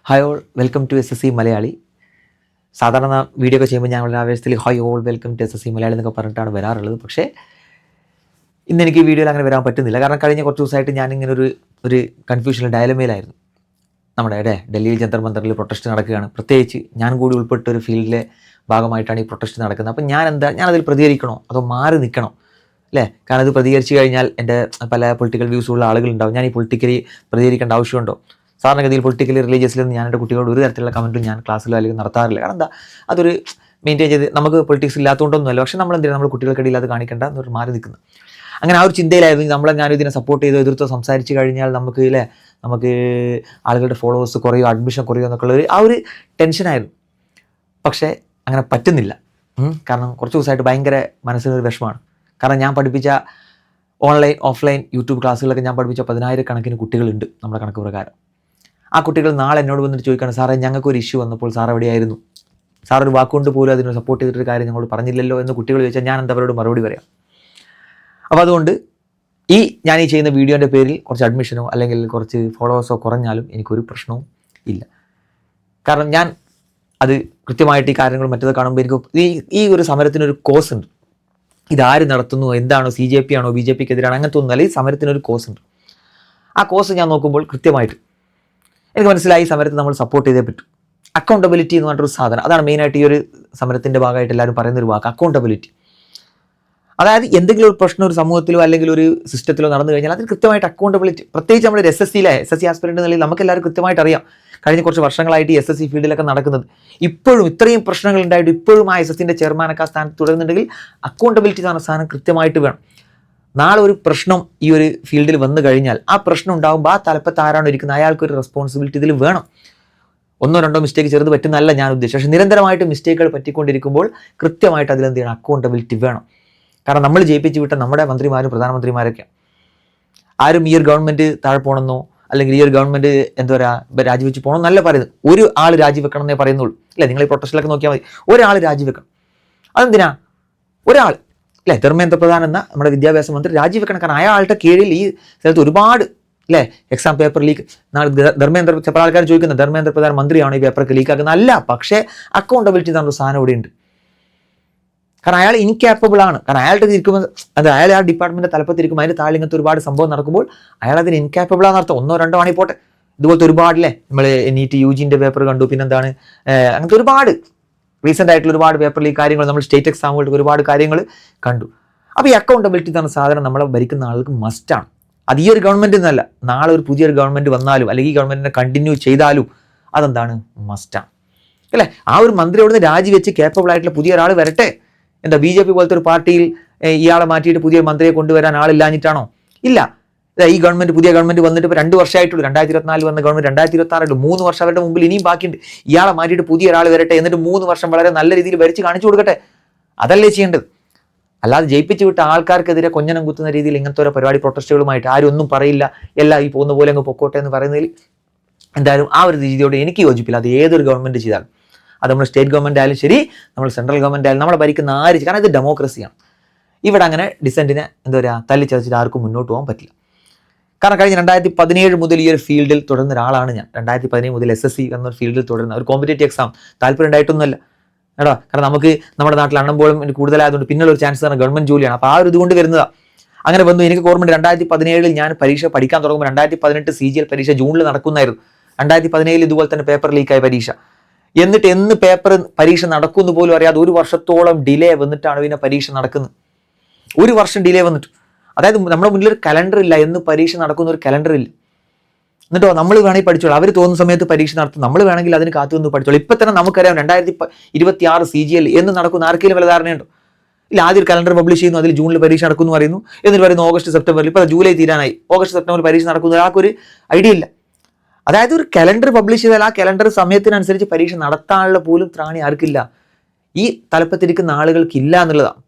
Hi all welcome to SSC Malayali. സാധാരണ video ഒക്കെ ചെയ്യുമ്പോൾ ഞാൻ വളരെ ആവേശത്തിൽ hi all welcome to SSC Malayali എന്നൊക്കെ പറഞ്ഞിട്ടാണ് വരാറുള്ളത്. പക്ഷേ ഇന്ന് എനിക്ക് ഈ വീഡിയോയിൽ അങ്ങനെ വരാൻ പറ്റുന്നില്ല. കാരണം കഴിഞ്ഞ കുറച്ച് ദിവസമായിട്ട് ഞാനിങ്ങനെ ഒരു കൺഫ്യൂഷനിൽ ഡയലമയിലായിരുന്നു. നമ്മുടെ ഡൽഹിയിൽ ജന്തർ മന്ദറിൽ പ്രൊട്ടസ്റ്റ് നടക്കുകയാണ്. പ്രത്യേകിച്ച് ഞാൻ കൂടി ഉൾപ്പെട്ട ഒരു ഫീൽഡിലെ ഭാഗമായിട്ടാണ് ഈ പ്രൊട്ടസ്റ്റ് നടക്കുന്നത്. അപ്പം ഞാനതിൽ പ്രതികരിക്കണോ അതോ മാറി നിൽക്കണോ അല്ലേ? കാരണം ഇത് പ്രതികരിച്ച് കഴിഞ്ഞാൽ എൻ്റെ പല പൊളിറ്റിക്കൽ വ്യൂസുള്ള ആളുകളുണ്ടാവും. ഞാൻ ഈ പൊളിറ്റിക്കലി പ്രതികരിക്കേണ്ട ആവശ്യമുണ്ടോ? സാധാരണഗതിയിൽ പൊളിറ്റിക്കലി റിലീജിയസിലൊന്നും ഞാൻ എൻ്റെ കുട്ടികളോട് ഒരു തരത്തിലുള്ള കമൻറ്റും ഞാൻ ക്ലാസ്സിലോ അല്ലെങ്കിൽ നടത്താറില്ല. കാരണം എന്താ, അതൊരു മെയിൻറ്റെയിൻ ചെയ്ത് നമുക്ക് പൊളിറ്റിക്സ് ഇല്ലാത്തതുകൊണ്ടൊന്നുമല്ല. പക്ഷേ നമ്മൾ നമ്മൾ കുട്ടികൾക്കിടയിൽ അത് കാണിക്കേണ്ട എന്നൊരു മാറി നിൽക്കുന്നത്. അങ്ങനെ ആ ഒരു ചിന്തയിലായിരുന്നു ഞാനും ഇതിനെ സപ്പോർട്ട് ചെയ്തോ എതിർത്തോ സംസാരിച്ച് കഴിഞ്ഞാൽ നമുക്ക് ആളുകളുടെ ഫോളോവേഴ്സ് കുറയോ അഡ്മിഷൻ കുറയോ എന്നൊക്കെ ഉള്ളൊരു ആ ഒരു ടെൻഷനായിരുന്നു. പക്ഷേ അങ്ങനെ പറ്റുന്നില്ല. കാരണം കുറച്ച് ദിവസമായിട്ട് ഭയങ്കര മനസ്സിനൊരു വിഷമമാണ്. കാരണം ഞാൻ പഠിപ്പിച്ച ഓൺലൈൻ ഓഫ്ലൈൻ യൂട്യൂബ് ക്ലാസ്സുകളൊക്കെ ഞാൻ പഠിപ്പിച്ച 10,000 കണക്കിന് കുട്ടികളുണ്ട് നമ്മുടെ കണക്ക് പ്രകാരം. ആ കുട്ടികൾ നാളെ എന്നോട് വന്നിട്ട് ചോദിക്കുകയാണ്, സാറേ ഞങ്ങൾക്കൊരു ഇഷ്യൂ വന്നപ്പോൾ സാർ എവിടെയായിരുന്നു? സാർ ഒരു വാക്കുകൊണ്ട് പോലും അതിന് സപ്പോർട്ട് ചെയ്തിട്ടൊരു കാര്യം ഞങ്ങളോട് പറഞ്ഞില്ലല്ലോ എന്ന് കുട്ടികൾ ചോദിച്ചാൽ ഞാൻ എന്തവരോട് മറുപടി പറയാം? അപ്പോൾ അതുകൊണ്ട് ഞാൻ ഈ ചെയ്യുന്ന വീഡിയോൻ്റെ പേരിൽ കുറച്ച് അഡ്മിഷനോ അല്ലെങ്കിൽ കുറച്ച് ഫോളോവേഴ്സോ കുറഞ്ഞാലും എനിക്കൊരു പ്രശ്നവും ഇല്ല. കാരണം ഞാൻ അത് കൃത്യമായിട്ട് ഈ കാര്യങ്ങൾ മറ്റത് കാണുമ്പോൾ എനിക്ക് ഈ ഒരു സമരത്തിനൊരു കോസ് ഉണ്ട്. ഇതാര് നടത്തുന്നു, എന്താണോ CJP ആണോ BJPക്ക് എതിരാണ് അങ്ങനത്തെ ഒന്നും അല്ല. ഈ സമരത്തിനൊരു കോസ് ഉണ്ട്. ആ കോസ് ഞാൻ നോക്കുമ്പോൾ കൃത്യമായിട്ട് എനിക്ക് മനസ്സിലായി ഈ സമരത്തെ നമ്മൾ സപ്പോർട്ട് ചെയ്തേ പറ്റൂ. അക്കൗണ്ടബിലിറ്റി എന്ന് പറഞ്ഞൊരു സാധനം, അതാണ് മെയിനായിട്ട് ഈ ഒരു സമരത്തിൻ്റെ ഭാഗമായിട്ട് എല്ലാവരും പറയുന്നൊരു വാക്ക്, അക്കൗണ്ടബിലിറ്റി. അതായത് എന്തെങ്കിലും ഒരു പ്രശ്നം ഒരു സമൂഹത്തിലോ അല്ലെങ്കിൽ ഒരു സിസ്റ്റത്തിലോ നടന്നു കഴിഞ്ഞാൽ അതിന് കൃത്യമായിട്ട് അക്കൗണ്ടബിലിറ്റി. പ്രത്യേകിച്ച് നമ്മൾ SSC ആസ്പിരൻ്റ് നിലയിൽ നമുക്ക് എല്ലാവരും കൃത്യമായിട്ട് അറിയാം. കഴിഞ്ഞ കുറച്ച് വർഷങ്ങളായിട്ട് ഈ SSC ഫീൽഡിലൊക്കെ നടക്കുന്നത് ഇപ്പോഴും ഇത്രയും പ്രശ്നങ്ങൾ ഉണ്ടായിട്ട് ഇപ്പോഴും ആ SSCൻ്റെ ചെയർമാനൊക്കെ ആ സ്ഥാനത്ത് തുടരുന്നുണ്ടെങ്കിൽ അക്കൗണ്ടബിലിറ്റി എന്ന സാധനം കൃത്യമായിട്ട് വേണം. നാളെ ഒരു പ്രശ്നം ഈ ഒരു ഫീൽഡിൽ വന്നു കഴിഞ്ഞാൽ ആ പ്രശ്നം ഉണ്ടാകുമ്പോൾ ആ തലപ്പത്ത് ആരാണോ ഇരിക്കുന്നത് അയാൾക്കൊരു റെസ്പോൺസിബിലിറ്റി ഇതിൽ വേണം. ഒന്നോ രണ്ടോ മിസ്റ്റേക്ക് ചെറുത് പറ്റുന്നല്ല ഞാൻ ഉദ്ദേശിച്ചത്. പക്ഷേ നിരന്തരമായിട്ട് മിസ്റ്റേക്കുകൾ പറ്റിക്കൊണ്ടിരിക്കുമ്പോൾ കൃത്യമായിട്ട് അതിലെന്ത് ചെയ്യണം, അക്കൗണ്ടബിലിറ്റി വേണം. കാരണം നമ്മൾ ജയിപ്പിച്ച് വിട്ട നമ്മുടെ മന്ത്രിമാരും പ്രധാനമന്ത്രിമാരൊക്കെയാണ്. ആരും ഈ ഒരു ഗവൺമെൻറ് താഴെ പോകണമെന്നോ അല്ലെങ്കിൽ ഈ ഒരു ഗവൺമെൻറ് എന്താ പറയുക രാജിവെച്ച് പോകണമെന്നല്ല പറയുന്നത്. ഒരു ആൾ രാജിവെക്കണം എന്നേ പറയുന്നുള്ളൂ അല്ലേ? നിങ്ങൾ ഈ പ്രൊട്ടസ്റ്റിലൊക്കെ നോക്കിയാൽ മതി, ഒരാൾ രാജിവെക്കണം. അതെന്തിനാ? ഒരാൾ അല്ലേ, ധർമ്മേന്ദ്ര പ്രധാൻ എന്ന നമ്മുടെ വിദ്യാഭ്യാസ മന്ത്രി രാജിവെക്കണം. കാരണം അയാളുടെ കീഴിൽ ഈ സ്ഥലത്ത് ഒരുപാട് അല്ലേ എക്സാം പേപ്പർ ലീക്ക്. നാളെ ചില ആൾക്കാർ ചോദിക്കുന്നത് ധർമ്മേന്ദ്ര പ്രധാൻ മന്ത്രിയാണോ ഈ പേപ്പറൊക്കെ ലീക്കാക്കുന്നത്? അല്ല. പക്ഷേ അക്കൗണ്ടബിലിറ്റി എന്നൊരു സാധനം ഇവിടെ ഉണ്ട്. കാരണം അയാൾ ഇൻകാപ്പബിൾ ആണ്. കാരണം അയാളുടെ ഇരിക്കുമ്പോൾ അയാൾ ആ ഡിപ്പാർട്ട്മെൻറ്റ് തലപ്പത്തിരിക്കുമ്പോൾ അതിൻ്റെ താഴെ ഇങ്ങനത്തെ ഒരുപാട് സംഭവം നടക്കുമ്പോൾ അയാൾ അതിന് ഇൻകാപ്പബിൾ ആണെന്ന് അർത്ഥം. ഒന്നോ രണ്ടോ ആണെങ്കിൽ പോട്ടെ, ഇതുപോലത്തെ ഒരുപാടില്ലേ നമ്മൾ NET UGൻ്റെ പേപ്പർ കണ്ടു, പിന്നെന്താണ് അങ്ങനത്തെ ഒരുപാട് റീസെൻ്റ് ആയിട്ടുള്ള ഒരുപാട് പേപ്പറിൽ ഈ കാര്യങ്ങൾ നമ്മൾ സ്റ്റേറ്റ് എക്സാമുകൾക്ക് ഒരുപാട് കാര്യങ്ങൾ കണ്ടു. അപ്പോൾ ഈ അക്കൗണ്ടബിലിറ്റി എന്ന സാധനം നമ്മളെ ഭരിക്കുന്ന ആൾക്ക് മസ്റ്റാണ്. അത് ഈ ഒരു ഗവൺമെൻറ് എന്നല്ല, നാളെ ഒരു പുതിയൊരു ഗവൺമെൻറ് വന്നാലും അല്ലെങ്കിൽ ഈ ഗവൺമെൻറ്റിനെ കണ്ടിന്യൂ ചെയ്താലും അതെന്താണ്, മസ്റ്റാണ് അല്ലേ? ആ ഒരു മന്ത്രി അവിടുന്ന് രാജിവെച്ച് കേപ്പബിൾ ആയിട്ടുള്ള പുതിയ ഒരാൾ വരട്ടെ. എന്താ BJP പോലത്തെ ഒരു പാർട്ടിയിൽ ഇയാളെ മാറ്റിയിട്ട് പുതിയ മന്ത്രിയെ കൊണ്ടുവരാൻ ആളില്ലാഞ്ഞിട്ടാണോ? ഇല്ല. ഈ പുതിയ ഗവൺമെൻറ് വന്നിട്ട് ഇപ്പോൾ 2 വർഷമായിട്ടുള്ളൂ. 2024 വന്ന ഗവൺമെൻറ് 2026 3 വർഷം അവരുടെ മുമ്പിൽ ഇനിയും ബാക്കിയുണ്ട്. ഇയാളെ മാറ്റിയിട്ട് പുതിയ ഒരാൾ വരട്ടെ, എന്നിട്ട് 3 വർഷം വളരെ നല്ല രീതിയിൽ ഭരിച്ച് കാണിച്ചു കൊടുക്കട്ടെ. അതല്ലേ ചെയ്യേണ്ടത്. അല്ലാതെ ജയിപ്പിച്ച് വിട്ട ആൾക്കാർക്കെതിരെ കൊഞ്ഞനം കുത്തുന്ന രീതിയിൽ ഇങ്ങനത്തെ ഓരോ പരിപാടി പ്രൊട്ടസ്റ്റുകളുമായിട്ട് ആരും ഒന്നും പറയില്ല, എല്ലാം ഈ പോകുന്ന പോലെ അങ്ങ് പൊക്കോട്ടെ എന്ന് പറയുന്നതിൽ എന്തായാലും ആ ഒരു രീതിയോട് എനിക്ക് യോജിപ്പില്ല. അത് ഏതൊരു ഗവൺമെൻറ് ചെയ്താലും, അത് നമ്മൾ സ്റ്റേറ്റ് ഗവൺമെൻറ് ആയാലും ശരി, നമ്മൾ സെൻട്രൽ ഗവൺമെൻറ് ആയാലും നമ്മളെ ഭരിക്കുന്ന ആര്, കാരണം ഇത് ഡെമോക്രസിയാണ്. ഇവിടെ അങ്ങനെ ഡിസെൻറ്റിനെ എന്താ പറയുക തല്ലിച്ചതച്ചിട്ട് ആർക്കും മുന്നോട്ട് പോകാൻ പറ്റില്ല. കാരണം കഴിഞ്ഞ 2017 മുതൽ ഈ ഒരു ഫീൽഡിൽ തുടരുന്ന ഒരാളാണ് ഞാൻ. 2017 മുതൽ SSC എന്നൊരു ഫീൽഡിൽ തുടരുന്ന ഒരു കോമ്പറ്റേറ്റീവ് എക്സാം താല്പര്യം ഉണ്ടായിട്ടൊന്നുമല്ല കേട്ടോ. കാരണം നമുക്ക് നമ്മുടെ നാട്ടിൽ അണ്ണമ്പോഴും കൂടുതലായതുകൊണ്ട് പിന്നുള്ള ഒരു ചാൻസ് തന്നെ ഗവൺമെൻറ് ജോലിയാണ്. അപ്പോൾ ആ ഒരു ഇതുകൊണ്ട് വരുന്നതാണ്. അങ്ങനെ വന്നു. എനിക്ക് ഓർമ്മയുണ്ട് 2017 ഞാൻ പരീക്ഷ പഠിക്കാൻ തുടങ്ങുമ്പോൾ 2018 CGL പരീക്ഷ ജൂണിൽ നടക്കുന്നായിരുന്നു. 2017 ഇതുപോലെ തന്നെ പേപ്പർ ലീക്കായ പരീക്ഷ. എന്നിട്ട് എന്ന് പരീക്ഷ നടക്കുമെന്ന് പോലും അറിയാതെ 1 വർഷത്തോളം ഡിലേ വന്നിട്ടാണ് പിന്നെ പരീക്ഷ നടക്കുന്നത്. 1 വർഷം ഡിലേ വന്നിട്ട്. അതായത് നമ്മുടെ മുന്നിൽ ഒരു കലണ്ടർ ഇല്ല, എന്ന് പരീക്ഷ നടക്കുന്ന ഒരു കലണ്ടർ ഇല്ല. എന്നിട്ടോ നമ്മൾ വേണമെങ്കിൽ പഠിച്ചോളൂ, അവർ തോന്നുന്ന സമയത്ത് പരീക്ഷ നടത്തും, നമ്മൾ വേണമെങ്കിൽ അതിന് കാത്തുനിന്ന് പഠിച്ചോളൂ. ഇപ്പം തന്നെ നമുക്കറിയാം 2026 CGL എന്ന് നടക്കുന്ന ആർക്കെങ്കിലും വല്ല ധാരണയുണ്ടോ? ഇല്ല. ആദ്യം ഒരു കലണ്ടർ പബ്ലിഷ് ചെയ്യുന്നു, അതിൽ ജൂണിൽ പരീക്ഷ നടക്കുമെന്ന് പറയുന്നു, എന്നിട്ട് പറയുന്നു ഓഗസ്റ്റ് സെപ്റ്റംബറിൽ. ഇപ്പോൾ ജൂലൈ തീരാനായി, ഓഗസ്റ്റ് സെപ്റ്റംബറിൽ പരീക്ഷ നടക്കുന്നു. ആൾക്കൊരു ഐഡിയ ഇല്ല. അതായത് ഒരു കലണ്ടർ പബ്ലിഷ് ചെയ്താൽ ആ കലണ്ടർ സമയത്തിനനുസരിച്ച് പരീക്ഷ നടത്താനുള്ള പോലും ത്രാണി ആർക്കില്ല, ഈ തലപ്പത്തിരിക്കുന്ന ആളുകൾക്കില്ല എന്നുള്ളതാണ്.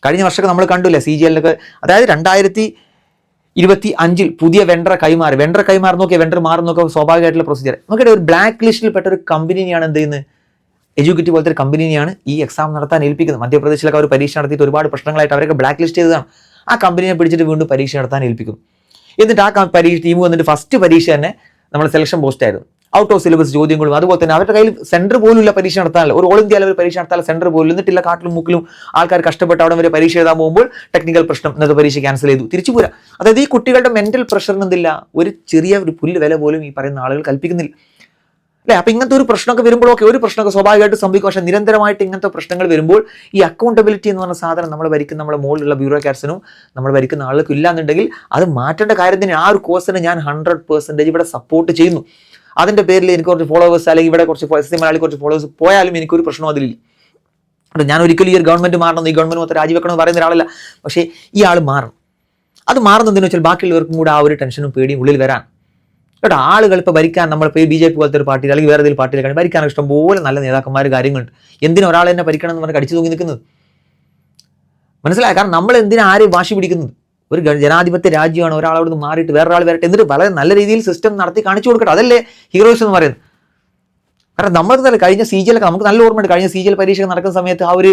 കഴിഞ്ഞ വർഷമൊക്കെ നമ്മൾ കണ്ടില്ല CGLൊക്കെ. അതായത് 2025 പുതിയ വെണ്ടർ കൈമാറി നോക്കിയാൽ വെണ്ടർ മാറുന്നൊക്കെ സ്വാഭാവികമായിട്ടുള്ള പ്രൊസീജിയർ നോക്കിയിട്ട് ഒരു ബ്ലാക്ക് ലിസ്റ്റിൽ പെട്ട ഒരു കമ്പനിയാണ് എന്ത് ചെയ്യുന്നത്, എഡ്യൂക്കേറ്റീവ് പോലത്തെ ഒരു കമ്പനിയാണ് ഈ എക്സാം നടത്താൻ ഏൽപ്പിക്കുന്നത്. മധ്യപ്രദേശിലൊക്കെ അവർ പരീക്ഷ നടത്തിയിട്ട് ഒരുപാട് പ്രശ്നങ്ങളായിട്ട് അവരൊക്കെ ബ്ലാക്ക് ലിസ്റ്റ് ചെയ്തതാണ്. ആ കമ്പനിയെ പിടിച്ചിട്ട് വീണ്ടും പരീക്ഷ നടത്താൻ ഏൽപ്പിക്കും. എന്നിട്ട് ആ പരീക്ഷ ടീം വന്നിട്ട് ഫസ്റ്റ് പരീക്ഷ തന്നെ നമ്മൾ സെലക്ഷൻ പോസ്റ്റ് ആയിരുന്നു. ഔട്ട് ഓഫ് സിലബസ് ചോദ്യങ്ങളും, അതുപോലെ തന്നെ അവരുടെ കയ്യിൽ സെന്റർ പോലും ഇല്ല പരീക്ഷ നടത്താനല്ല. ഒരു ഓൾ ഇന്ത്യ ലെവൽ പരീക്ഷ നടത്താൻ സെന്റർ പോലും എന്നിട്ടില്ല. കാട്ടിലും മൂക്കിലും ആൾക്കാർ കഷ്ടപ്പെട്ട് അവിടെ വരെ പരീക്ഷ എഴുതാൻ പോകുമ്പോൾ ടെക്നിക്കൽ പ്രശ്നം, ഇന്നത്തെ പരീക്ഷ ക്യാൻസൽ ചെയ്തു, തിരിച്ചു പോരാ. അതായത് ഈ കുട്ടികളുടെ മെന്റൽ പ്രഷറിന് എന്തില്ല, ഒരു ചെറിയ ഒരു പുല്ല് വില പോലും ഈ പറയുന്ന ആളുകൾ കൽപ്പിക്കുന്നില്ല അല്ലേ. അപ്പൊ ഇങ്ങനത്തെ ഒരു പ്രശ്നമൊക്കെ വരുമ്പോഴൊക്കെ ഒരു പ്രശ്നമൊക്കെ സ്വാഭാവികമായിട്ട് സംഭവിക്കും. പക്ഷേ നിരന്തരമായിട്ട് ഇങ്ങനത്തെ പ്രശ്നങ്ങൾ വരുമ്പോൾ ഈ അക്കൗണ്ടബിലിറ്റി എന്ന് പറഞ്ഞ സാധനം നമ്മൾ ഭരിക്കുന്ന നമ്മുടെ മുകളിലുള്ള ബ്യൂറോക്രാറ്റ്സിനും നമ്മൾ ഭരിക്കുന്ന ആളുകൾക്ക് ഇല്ലാന്നുണ്ടെങ്കിൽ അത് മാറ്റേണ്ട കാര്യം തന്നെ. ആ ഒരു കോഴ്സിനെ ഞാൻ 100% ഇവിടെ സപ്പോർട്ട് ചെയ്യുന്നു. അതിന്റെ പേരിൽ എനിക്ക് കുറച്ച് ഫോളോവേഴ്സ് അല്ലെങ്കിൽ ഇവിടെ കുറച്ച് SSC മലയാളി കുറച്ച് ഫോളോവേഴ്സ് പോയാലും എനിക്കൊരു പ്രശ്നം അതിലില്ല. ഞാൻ ഒരിക്കലും ഈ ഒരു ഗവൺമെന്റ് മാറണം, ഈ ഗവൺമെന്റ് മൊത്തം രാജിവെക്കണം എന്ന് പറയുന്ന ഒരാളല്ല. പക്ഷേ ഈ ആൾ മാറണം. അത് മാറുന്നതെന്ന് വെച്ചാൽ ബാക്കിയുള്ളവർക്കും കൂടെ ആ ഒരു ടെൻഷനും പേടിയും ഉള്ളിൽ വരാൻ കേട്ടോ. ആളുകൾ ഇപ്പോൾ ഭരിക്കാൻ നമ്മളിപ്പോൾ ഈ BJP പോലത്തെ ഒരു പാർട്ടിയിൽ അല്ലെങ്കിൽ വേറെ ഏതെങ്കിലും പാർട്ടിയിലാണ് ഭരിക്കാൻ ഇഷ്ടം പോലെ നല്ല നേതാക്കന്മാർ കാര്യങ്ങളുണ്ട്. എന്തിനാ ഒരാൾ തന്നെ ഭരിക്കണം എന്ന് പറഞ്ഞ് കടിച്ചു തൂങ്ങി നിൽക്കുന്നത്? മനസ്സിലായ? കാരണം നമ്മൾ എന്തിനാ ആരെയും വാശി പിടിക്കുന്നത്? ഒരു ജനാധിപത്യ രാജ്യമാണ്. ഒരാളോട് നിന്ന് മാറിയിട്ട് വേറൊരാൾ വരട്ടെ, എന്നിട്ട് വളരെ നല്ല രീതിയിൽ സിസ്റ്റം നടത്തി കാണിച്ചു കൊടുക്കട്ടെ. അതല്ലേ ഹീറോയിസ് എന്ന് പറയുന്നത്. കാരണം നമ്മൾ തന്നെ കഴിഞ്ഞ CGL നമുക്ക് നല്ല ഓർമ്മയുണ്ട്. കഴിഞ്ഞ CGL പരീക്ഷ നടക്കുന്ന സമയത്ത് ആ ഒരു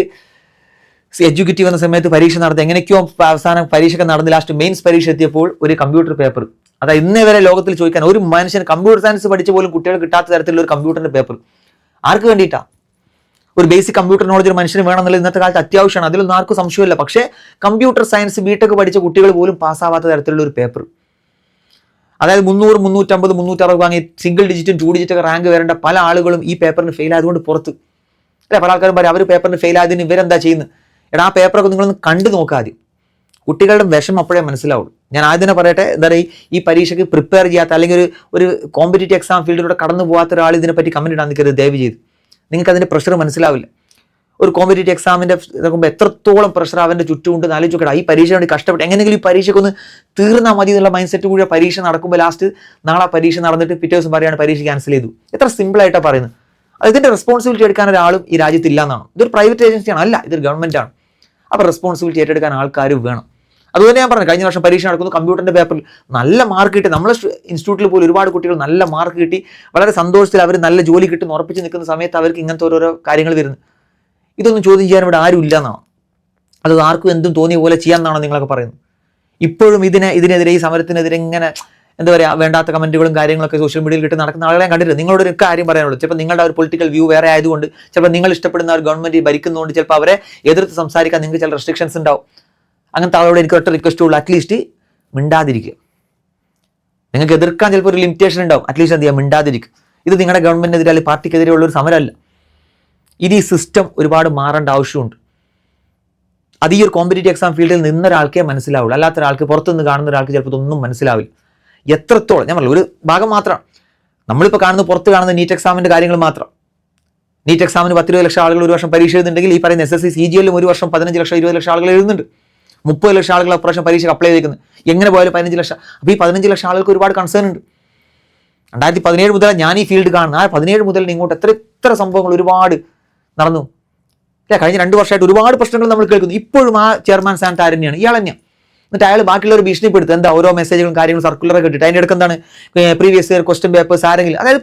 എഡ്യൂക്കേറ്റീവ് എന്ന സമയത്ത് പരീക്ഷ നടത്തി എങ്ങനെയൊക്കെയോ അവസാനം പരീക്ഷ നടന്ന് ലാസ്റ്റ് മെയിൻസ് പരീക്ഷ എത്തിയപ്പോൾ ഒരു കമ്പ്യൂട്ടർ പേപ്പർ, അതായത് ഇന്നേ വരെ ലോകത്തിൽ ചോദിക്കാൻ ഒരു മനുഷ്യൻ കമ്പ്യൂട്ടർ സയൻസ് പഠിച്ച പോലും കുട്ടികൾ കിട്ടാത്ത തരത്തിലുള്ള ഒരു കമ്പ്യൂട്ടറിന്റെ പേപ്പർ ആർക്ക് വേണ്ടിയിട്ടാ? ഒരു ബേസിക് കമ്പ്യൂട്ടർ നോളജ് ഒരു മനുഷ്യന് വേണമെന്നുള്ളത് ഇന്നത്തെ കാലത്ത് അത്യാവശ്യമാണ്. അതിലൊന്നും ആർക്കും സംശയമില്ല. പക്ഷേ കമ്പ്യൂട്ടർ സയൻസ് BTech പഠിച്ച കുട്ടികൾ പോലും പാസ്സാവാത്ത തരത്തിലുള്ള ഒരു പേപ്പർ, അതായത് 300, 350, 360 വാങ്ങി സിംഗിൾ ഡിജിറ്റും 2 ഡിജിറ്റൊക്കെ റാങ്ക് വരേണ്ട പല ആളുകളും ഈ പേപ്പറിന് ഫെയിൽ ആയതുകൊണ്ട് പുറത്ത് അല്ലെ. പല ആൾക്കാരും പറയും അവർ പേപ്പറിന് ഫെയിൽ ആയതിന് ഇവരെന്താ ചെയ്യുന്നത്? എടാ, ആ പേപ്പറൊക്കെ നിങ്ങളൊന്ന് കണ്ടു നോക്കാതെ കുട്ടികളുടെ വിഷം അപ്പോഴേ മനസ്സിലാവുള്ളൂ. ഞാൻ ആദ്യം തന്നെ പറയട്ടെ, എന്താ പറയുക, ഈ പരീക്ഷയ്ക്ക് പ്രിപ്പയർ ചെയ്യാത്ത അല്ലെങ്കിൽ ഒരു കോമ്പറ്റേറ്റീവ് എക്സാം ഫീൽഡിലൂടെ കടന്നു പോകാത്ത ഒരാൾ ഇതിനെപ്പറ്റി കമന്റ് ഇടാൻ നിൽക്കരുത് ദയവ് ചെയ്ത്. നിങ്ങൾക്ക് അതിന്റെ പ്രഷർ മനസ്സിലാവില്ല. ഒരു കോമ്പറ്റേറ്റീവ് എക്സാമിന്റെ നോക്കുമ്പോൾ എത്രത്തോളം പ്രഷർ അവന്റെ ചുറ്റുമുണ്ട് ആലോചിക്കട്ടെ. ഈ പരീക്ഷ വേണ്ടി കഷ്ടപ്പെട്ട് എങ്ങനെയെങ്കിലും ഈ പരീക്ഷയ്ക്കൊന്ന് തീർന്നാൽ മതി എന്നുള്ള മൈൻഡ് സെറ്റ് കൂടി പരീക്ഷ നടക്കുമ്പോൾ ലാസ്റ്റ് നാളെ പരീക്ഷ നടന്നിട്ട് പിറ്റേ ദിവസം പറയാണ് പരീക്ഷ ക്യാൻസൽ ചെയ്തു. എത്ര സിമ്പിൾ ആയിട്ടാണ് പറയുന്നത്. ഇതിന്റെ റെസ്പോൺസിബിലിറ്റി എടുക്കാൻ ഒരാളും ഈ രാജ്യത്ത് ഇല്ല എന്നാണ്. ഇതൊരു പ്രൈവറ്റ് ഏജൻസിയാണ്, അല്ല, ഇതൊരു ഗവൺമെന്റ് ആണ്. അപ്പോൾ റെസ്പോൺസിബിലിറ്റി ഏറ്റെടുക്കാൻ ആൾക്കാർ വേണം. അതുപോലെ ഞാൻ പറഞ്ഞു, കഴിഞ്ഞ വർഷം പരീക്ഷ നടക്കുന്നു, കമ്പ്യൂട്ടറിന്റെ പേപ്പറിൽ നല്ല മാർക്ക് കിട്ടി. നമ്മളെ ഇൻസ്റ്റിറ്റ്യൂട്ടിൽ പോലും ഒരുപാട് കുട്ടികൾ നല്ല മാർക്ക് കിട്ടി, വളരെ സന്തോഷത്തിൽ അവർ നല്ല ജോലി കിട്ടുന്ന ഉറപ്പിച്ച് നിൽക്കുന്ന സമയത്ത് അവർക്ക് ഇങ്ങനത്തെ ഓരോരോ കാര്യങ്ങൾ വരുന്നു. ഇതൊന്നും ചോദ്യം ചെയ്യാൻ ഇവിടെ ആരും ഇല്ല എന്നാണ്. അത് ആർക്കും എന്തും തോന്നിയ പോലെ ചെയ്യാമെന്നാണോ നിങ്ങളൊക്കെ പറയുന്നത്? ഇപ്പോഴും ഇതിനെതിരെ ഈ സമരത്തിനെതിരെ ഇങ്ങനെ എന്താ പറയുക, വേണ്ടാത്ത കമന്റുകളും കാര്യങ്ങളൊക്കെ സോഷ്യൽ മീഡിയയിൽ കിട്ടി നടക്കുന്ന ആളുകളെ കണ്ടിട്ട് നിങ്ങളോട് ഒരു കാര്യം പറയാനുള്ളൂ. ചിലപ്പോൾ നിങ്ങളുടെ ഒരു പൊളിറ്റിക്കൽ വ്യൂ വേറെ ആയതുകൊണ്ട്, ചിലപ്പോൾ നിങ്ങൾ ഇഷ്ടപ്പെടുന്ന ഒരു ഗവൺമെന്റ് ഭരിക്കുന്നതുകൊണ്ട് ചിലപ്പോൾ അവരെ എതിർത്ത് സംസാരിക്കാൻ നിങ്ങൾക്ക് ചില റെസ്ട്രിക്ഷൻസ് ഉണ്ടാവും. അങ്ങനത്തെ ആളോട് എനിക്ക് ഒറ്റ റിക്വസ്റ്റ് ഉള്ളൂ, അറ്റ്ലീസ്റ്റ് മിണ്ടാതിരിക്കുക. നിങ്ങൾക്ക് എതിർക്കാൻ ചിലപ്പോൾ ഒരു ലിമിറ്റേഷൻ ഉണ്ടാവും, അറ്റ്ലീസ്റ്റ് എന്ത് ചെയ്യുക, മിണ്ടാതിരിക്കുക. ഇത് നിങ്ങളുടെ ഗവൺമെന്റിനെതിരെ അല്ലെങ്കിൽ പാർട്ടിക്കെതിരെ ഉള്ള ഒരു സമരമല്ല. ഇത് ഈ സിസ്റ്റം ഒരുപാട് മാറേണ്ട ആവശ്യമുണ്ട്. അത് ഈ ഒരു കോമ്പറ്റേറ്റീവ് എക്സാം ഫീൽഡിൽ നിന്നൊരാൾക്കേ മനസ്സിലാവുള്ളൂ. അല്ലാത്ത ഒരാൾക്ക്, പുറത്തുനിന്ന് കാണുന്ന ഒരാൾക്ക് ചിലപ്പോൾ ഇതൊന്നും മനസ്സിലാവില്ല. എത്രത്തോളം ഞാൻ പറഞ്ഞു, ഒരു ഭാഗം മാത്രമാണ് നമ്മളിപ്പോൾ കാണുന്നത്, പുറത്ത് കാണുന്ന നീറ്റ് എക്സാമിന്റെ കാര്യങ്ങൾ മാത്രം. നീറ്റ് എക്സാമിന് 10-20 ലക്ഷം ആളുകൾ ഒരു വർഷം പരീക്ഷ എഴുതുന്നുണ്ടെങ്കിൽ ഈ പറയുന്ന SSC CGL ഒരു വർഷം 15 ലക്ഷം 20 ലക്ഷം ആളുകൾ എഴുതുന്നുണ്ട്. 30 ലക്ഷം ആളുകൾ അപ്രാവശ്യം പരീക്ഷ അപ്ലൈ ചെയ്തിരിക്കുന്നത്. എങ്ങനെ പോയാലും 15 ലക്ഷം. അപ്പോൾ ഈ 15 ലക്ഷം ആളുകൾക്ക് ഒരുപാട് കൺസേൺ ഉണ്ട്. 2017 മുതൽ ഞാൻ ഈ ഫീൽഡ് കാണുന്നത്. ആ 17 മുതൽ ഇങ്ങോട്ട് എത്ര സംഭവങ്ങൾ ഒരുപാട് നടന്നു. കഴിഞ്ഞ 2 വർഷമായിട്ട് ഒരുപാട് പ്രശ്നങ്ങൾ നമ്മൾ കേൾക്കുന്നു. ഇപ്പോഴും ആ ചെയർമാൻ സ്ഥാനത്ത് ആര് തന്നെയാണ്? ഇയാൾ തന്നെയാണ്. എന്നിട്ട് അയാൾ ബാക്കിയുള്ളവർ ഭീഷണിപ്പെടുത്തുക, എന്താ ഓരോ മെസ്സേജുകളും കാര്യങ്ങളും സർക്കുലറൊക്കെ ഇട്ടിട്ട് അതിൻ്റെ ഇടയ്ക്ക് എന്താണ് പ്രീവിയസ് ഇയർ ക്വസ്റ്റ്യൻ പേപ്പേഴ്സ് ആരെങ്കിലും, അതായത്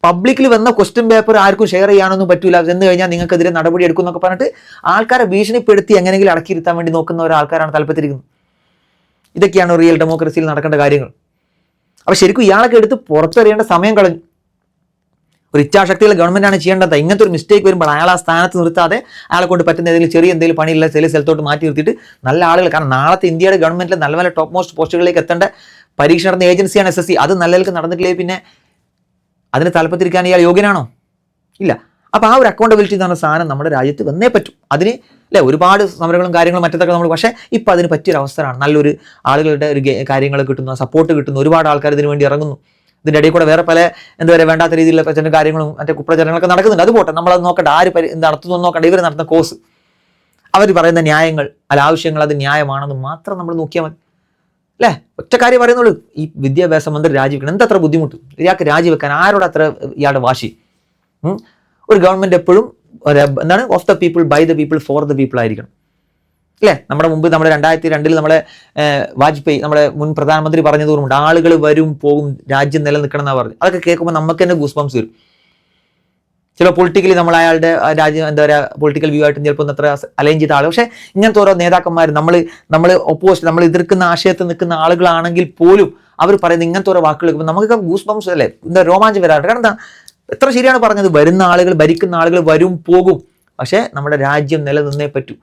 പബ്ലിക്കിൽ വന്ന ക്വസ്റ്റ്യൻ പേപ്പർ ആർക്കും ഷെയർ ചെയ്യാനൊന്നും പറ്റില്ല, എന്ന് കഴിഞ്ഞാൽ നിങ്ങൾക്കെതിരെ നടപടി എടുക്കും എന്നൊക്കെ പറഞ്ഞിട്ട് ആൾക്കാരെ ഭീഷണിപ്പെടുത്തി എങ്ങനെയെങ്കിലും അടക്കിയിരുത്താൻ വേണ്ടി നോക്കുന്ന ഒരാൾക്കാരാണ് താല്പര്യത്തിരിക്കുന്നത്. ഇതൊക്കെയാണ് റിയൽ ഡെമോക്രസിയിൽ നടക്കേണ്ട കാര്യങ്ങൾ. അപ്പോൾ ശരിക്കും ഇയാളൊക്കെ എടുത്ത് പുറത്തെറിയേണ്ട സമയം കളഞ്ഞു. ഒരു ഇച്ഛാശക്തിയുള്ള ഗവൺമെന്റാണ് ചെയ്യേണ്ടത്. ഇങ്ങനത്തെ ഒരു മിസ്റ്റേക്ക് വരുമ്പോൾ അയാൾ ആ സ്ഥാനത്ത് നിർത്താതെ അയാളെ കൊണ്ട് പറ്റുന്ന എന്തെങ്കിലും പണിയില്ല ചില സ്ഥലത്തോട്ട് മാറ്റി നിർത്തിയിട്ട് നല്ല ആളുകൾ, കാരണം നാളത്തെ ഇന്ത്യയുടെ ഗവൺമെന്റിലെ നല്ല നല്ല ടോപ്പ് മോസ്റ്റ് പോസ്റ്റുകളിലേക്ക് എത്തേണ്ട പരീക്ഷ നടന്ന ഏജൻസിയാണ് SSC. അത് നല്ല നിലക്ക് നടന്നിട്ടില്ലേ പിന്നെ അതിന് താല്പര്യത്തിരിക്കാൻ ഇയാൾ യോഗ്യനാണോ? ഇല്ല. അപ്പോൾ ആ ഒരു അക്കൗണ്ടബിലിറ്റി എന്ന് പറഞ്ഞ സാധനം നമ്മുടെ രാജ്യത്ത് വന്നേ പറ്റും. അതിന് ഒരുപാട് സമരങ്ങളും കാര്യങ്ങളും മറ്റത്തൊക്കെ നമ്മൾ, പക്ഷേ ഇപ്പം അതിന് പറ്റിയൊരു അവസരമാണ്. നല്ലൊരു ആളുകളുടെ ഒരു കാര്യങ്ങൾ കിട്ടുന്നു, സപ്പോർട്ട് കിട്ടുന്നു, ഒരുപാട് ആൾക്കാർ ഇതിനു വേണ്ടി ഇറങ്ങുന്നു. ഇതിൻ്റെ ഇടയിൽ കൂടെ വേറെ പല എന്താ പറയുക വേണ്ടാത്ത രീതിയിലുള്ള പ്രചരണ കാര്യങ്ങളും മറ്റേ കുപ്രചരണങ്ങളൊക്കെ നടക്കുന്നുണ്ട്. അത് പോട്ടെ, നമ്മളത് നോക്കണ്ട, ആര് നടത്തുന്നു നോക്കണ്ട. ഇവർ നടത്തുന്ന കോഴ്സ്, അവർ പറയുന്ന ന്യായങ്ങൾ അല്ല ആവശ്യങ്ങൾ അത് ന്യായമാണെന്ന് മാത്രം നമ്മൾ നോക്കിയാൽ മതി അല്ലേ. ഒറ്റ കാര്യം പറയുന്നുള്ളൂ, ഈ വിദ്യാഭ്യാസ മന്ത്രി രാജിവെക്കണം. എന്തത്ര ബുദ്ധിമുട്ട് ഇയാൾക്ക് രാജിവെക്കാൻ? ആരോട് അത്ര ഇയാളുടെ വാശി? ഒരു ഗവൺമെന്റ് എപ്പോഴും എന്താണ്, of the people, by the people, for the people ആയിരിക്കണം അല്ലേ. നമ്മുടെ മുമ്പ് 2002 നമ്മളെ വാജ്പേയി, നമ്മുടെ മുൻ പ്രധാനമന്ത്രി പറഞ്ഞത് ഓർമ്മയുണ്ട്, ആളുകൾ വരും പോകും, രാജ്യം നിലനിൽക്കണം എന്നാണ് പറഞ്ഞത്. അതൊക്കെ കേൾക്കുമ്പോൾ നമുക്ക് തന്നെ ഗൂസ്ബംസ് വരും. ചില പൊളിറ്റിക്കലി നമ്മൾ അയാളുടെ രാജ്യം എന്താ പറയുക പൊളിറ്റിക്കൽ വ്യൂ ആയിട്ട് ചിലപ്പോൾ അത്ര അലൈൻ ചെയ്ത ആൾ, പക്ഷേ ഇങ്ങനത്തെ ഓരോ നേതാക്കന്മാർ നമ്മൾ ഒപ്പോസിറ്റ്, നമ്മൾ എതിർക്കുന്ന ആശയത്തിൽ നിൽക്കുന്ന ആളുകളാണെങ്കിൽ പോലും അവർ പറയുന്നത് ഇങ്ങനത്തെ ഓരോ വാക്കുകൾ കേൾക്കുമ്പോൾ നമുക്ക് ഗൂസ് ബംസ് അല്ലേ, എന്താ രോമാഞ്ചം വരാറുണ്ട്. കാരണം എന്താ, എത്ര ശരിയാണ് പറഞ്ഞത്, വരുന്ന ആളുകൾ, ഭരിക്കുന്ന ആളുകൾ വരും പോകും, പക്ഷേ നമ്മുടെ രാജ്യം നിലനിന്നേ പറ്റൂ.